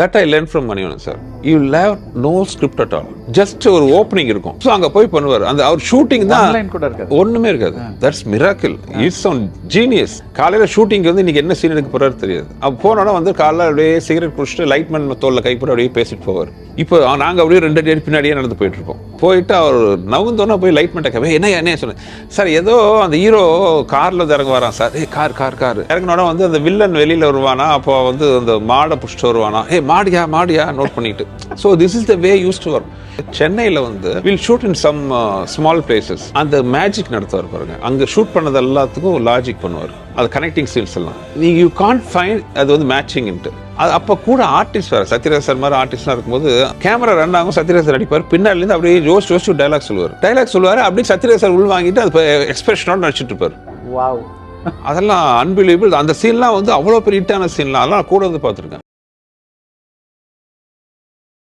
That I learned from Manivanan sir. You will have no script at all. Just ஒரு opening இருக்கும். So அங்கே போய் பண்ணுவார். அந்த அவர் ஷூட்டிங் தான் கூட இருக்காது, ஒன்றுமே இருக்காது. That's miracle. It's on genius. காலையில் ஷூட்டிங் வந்து இன்னைக்கு என்ன சீன் எடுக்க போறாரு தெரியாது. அப்போ போனோன்னா வந்து காலையில் அப்படியே சிகரெட் குடிச்சிட்டு லைட்மேன் தோல்ல கை போட்டு அப்படியே பேசிட்டு போவார். இப்போ நாங்கள் அப்படியே 2 அடி பின்னாடியே நடந்து போயிட்டு இருப்போம். போயிட்டு அவர் நவுந்தோன்னா போய் லைட்மேன் கேட்க என்ன சொன்னேன் சார், ஏதோ அந்த ஹீரோ காரில் இறங்க வரான் சார். கார் இறங்கினோட வந்து அந்த வில்லன் வெளியில் வருவானா, அப்போ வந்து அந்த மாடை புடிச்சிட்டு வருவானா, மாடியா நோட் பண்ணிட்டு. So this is the way use to work. சென்னையில் வந்து will shoot in some small places. அந்த மேஜிக் நடத்துவார் பாருங்க. அங்கே ஷூட் பண்ணது எல்லாத்துக்கும் லாஜிக் பண்ணுவார். அது கனெக்டிங் சீன்ஸ் எல்லாம் யூ கான்ட் ஃபைண்ட் அது வந்து மேட்சிங்ன்ட்டு. அது அப்போ கூட ஆர்டிஸ்ட் வேறு சத்யராஜ் சார் மாதிரி ஆர்டிஸ்ட்லாம் இருக்கும்போது கேமரா ரன் ஆகும், சத்யராஜ் சார் அடிப்பார், பின்னாடிலேருந்து அப்படியே யோசிச்சு டைலாக் சொல்லுவார். அப்படியே சத்யராஜ் சார் உள் வாங்கிட்டு அது எக்ஸ்பிரஷனோட நடிச்சிட்டு இருப்பார். வாவ், அதெல்லாம் அன்பிலீவபிள். அந்த சீன்லாம் வந்து அவ்வளோ பெரிய ஹிட்டான சீன்லாம் அதெல்லாம் கூட வந்து பார்த்துருக்கேன்.